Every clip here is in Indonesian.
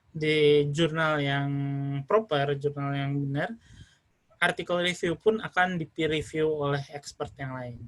di jurnal yang proper, jurnal yang benar, artikel review pun akan di peer review oleh expert yang lain.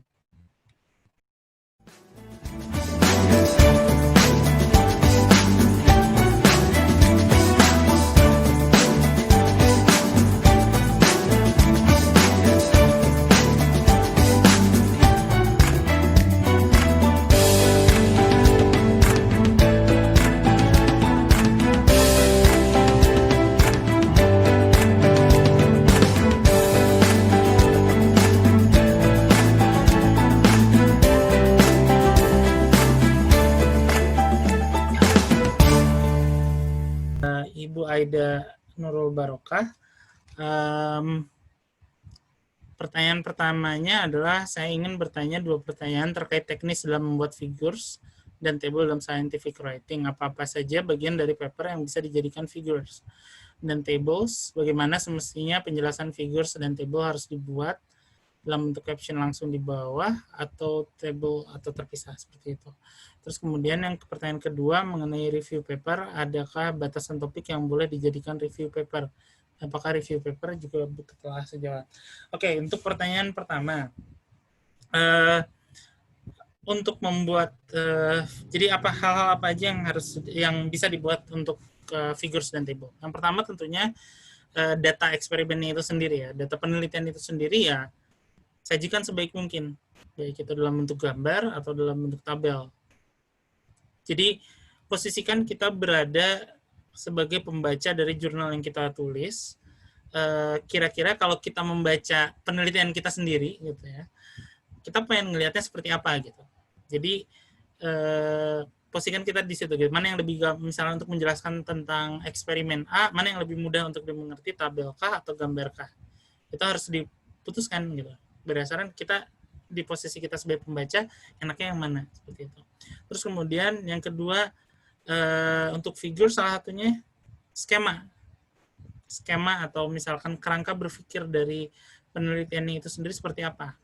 Ibu Aida Nurul Barokah. Pertanyaan pertamanya adalah saya ingin bertanya 2 pertanyaan terkait teknis dalam membuat figures dan table dalam scientific writing. Apa-apa saja bagian dari paper yang bisa dijadikan figures dan tables, bagaimana semestinya penjelasan figures dan table harus dibuat dalam bentuk caption langsung di bawah atau table atau terpisah seperti itu. Terus kemudian yang pertanyaan kedua mengenai review paper, adakah batasan topik yang boleh dijadikan review paper? Apakah review paper juga telah sejauh? Oke, untuk pertanyaan pertama, untuk membuat jadi hal-hal apa aja yang bisa dibuat untuk figures dan table? Yang pertama tentunya data eksperimennya itu sendiri ya, data penelitian itu sendiri ya sajikan sebaik mungkin, baik itu dalam bentuk gambar atau dalam bentuk tabel. Jadi posisikan kita berada sebagai pembaca dari jurnal yang kita tulis. Kira-kira kalau kita membaca penelitian kita sendiri, gitu ya, kita pengen ngelihatnya seperti apa gitu. Jadi posisikan kita di situ. Gitu. Mana yang lebih, misalnya untuk menjelaskan tentang eksperimen A, mana yang lebih mudah untuk dimengerti, tabel kah atau gambar kah? Itu harus diputuskan gitu. Berdasarkan kita di posisi kita sebagai pembaca, enaknya yang mana seperti itu. Terus kemudian yang kedua, untuk figure salah satunya skema atau misalkan kerangka berpikir dari penelitiannya itu sendiri seperti apa.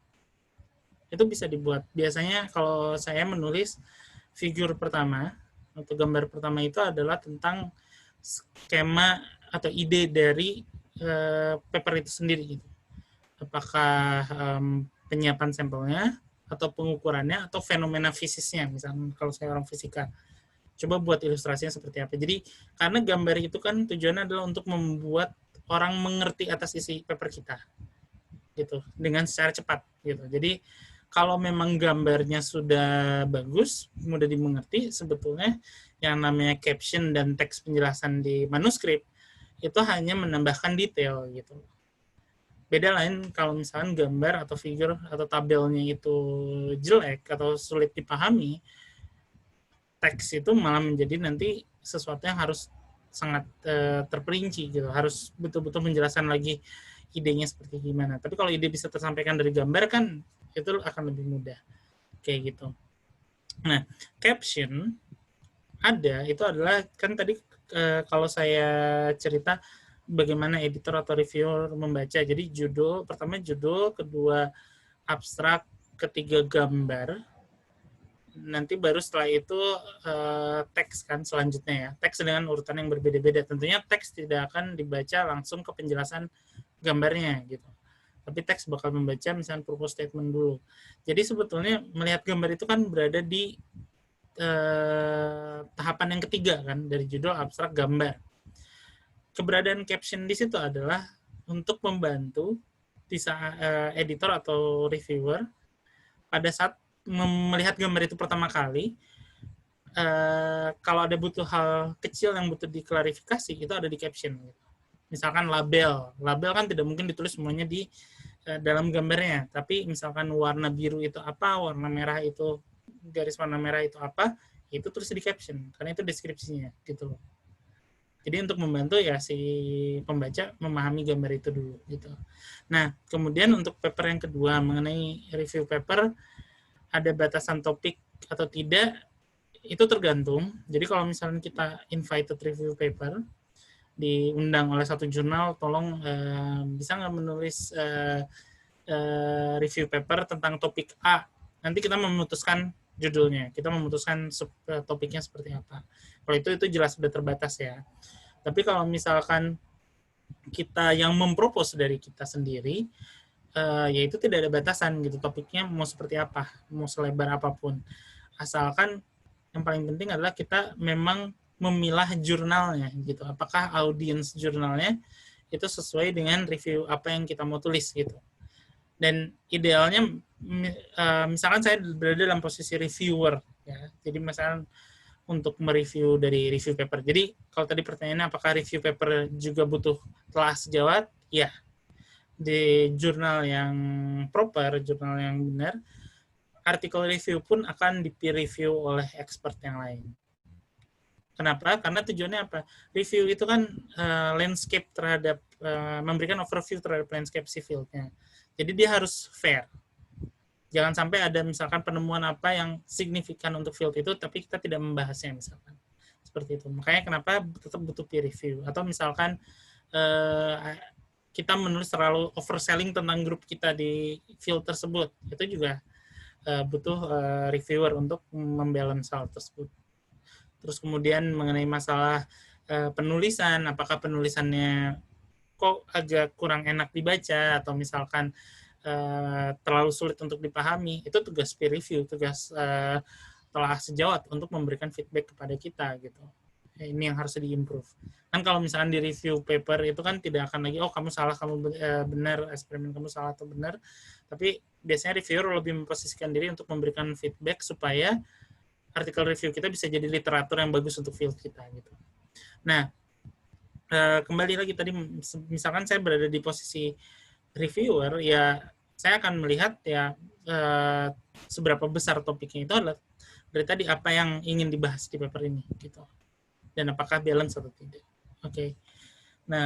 Itu bisa dibuat. Biasanya kalau saya menulis figure pertama atau gambar pertama itu adalah tentang skema atau ide dari paper itu sendiri gitu. Apakah penyiapan sampelnya atau pengukurannya atau fenomena fisisnya, misalnya kalau saya orang fisika, coba buat ilustrasinya seperti apa. Jadi karena gambar itu kan tujuannya adalah untuk membuat orang mengerti atas isi paper kita gitu dengan secara cepat gitu. Jadi kalau memang gambarnya sudah bagus, mudah dimengerti, sebetulnya yang namanya caption dan teks penjelasan di manuskrip itu hanya menambahkan detail gitu. Beda lain kalau misalkan gambar atau figure atau tabelnya itu jelek atau sulit dipahami, teks itu malah menjadi nanti sesuatu yang harus sangat terperinci gitu, harus betul-betul menjelaskan lagi idenya seperti gimana. Tapi kalau ide bisa tersampaikan dari gambar kan itu akan lebih mudah kayak gitu. Nah, caption itu adalah kan tadi kalau saya cerita bagaimana editor atau reviewer membaca. Jadi pertama judul, kedua abstrak, ketiga gambar, nanti baru setelah itu teks kan selanjutnya ya. Teks dengan urutan yang berbeda-beda. Tentunya teks tidak akan dibaca langsung ke penjelasan gambarnya gitu. Tapi teks bakal membaca misalnya purpose statement dulu. Jadi sebetulnya melihat gambar itu kan berada di tahapan yang ketiga kan dari judul, abstrak, gambar. Keberadaan caption di situ adalah untuk membantu bisa editor atau reviewer pada saat melihat gambar itu pertama kali, kalau ada butuh hal kecil yang butuh diklarifikasi itu ada di caption. Misalkan label kan tidak mungkin ditulis semuanya di dalam gambarnya, tapi misalkan warna biru itu apa, warna merah itu, garis warna merah itu apa, itu tulis di caption karena itu deskripsinya gitu loh. Jadi untuk membantu ya si pembaca memahami gambar itu dulu gitu. Nah, kemudian untuk paper yang kedua mengenai review paper, ada batasan topik atau tidak, itu tergantung. Jadi kalau misalnya kita invited review paper, diundang oleh satu jurnal, tolong bisa nggak menulis review paper tentang topik A. Nanti kita memutuskan judulnya, kita memutuskan topiknya seperti apa. Kalau itu jelas sudah terbatas ya. Tapi kalau misalkan kita yang mempropose dari kita sendiri, ya itu tidak ada batasan gitu, topiknya mau seperti apa, mau selebar apapun. Asalkan yang paling penting adalah kita memang memilah jurnalnya gitu. Apakah audiens jurnalnya itu sesuai dengan review apa yang kita mau tulis gitu. Dan idealnya misalkan saya berada dalam posisi reviewer ya. Jadi misalkan untuk mereview dari review paper. Jadi kalau tadi pertanyaannya apakah review paper juga butuh telah sejawat? Ya. Di jurnal yang proper, jurnal yang benar, artikel review pun akan di peer review oleh expert yang lain. Kenapa? Karena tujuannya apa? Review itu kan landscape terhadap, memberikan overview terhadap landscape si fieldnya. Jadi dia harus fair. Jangan sampai ada misalkan penemuan apa yang signifikan untuk field itu, tapi kita tidak membahasnya misalkan. Seperti itu. Makanya kenapa tetap butuh peer review. Atau misalkan kita menulis terlalu overselling tentang grup kita di field tersebut, itu juga butuh reviewer untuk membalance hal tersebut. Terus kemudian mengenai masalah penulisan, apakah penulisannya kok agak kurang enak dibaca atau misalkan terlalu sulit untuk dipahami, itu tugas peer review, tugas telah sejawat untuk memberikan feedback kepada kita gitu. Ini yang harus diimprove. Kan kalau misalkan di review paper itu kan tidak akan lagi, oh kamu salah, kamu benar, eksperimen kamu salah atau benar. Tapi biasanya reviewer lebih memposisikan diri untuk memberikan feedback supaya artikel review kita bisa jadi literatur yang bagus untuk field kita gitu. Nah, kembali lagi tadi, misalkan saya berada di posisi reviewer, ya saya akan melihat ya seberapa besar topiknya itu adalah dari tadi apa yang ingin dibahas di paper ini gitu. Dan apakah balance atau tidak. Oke.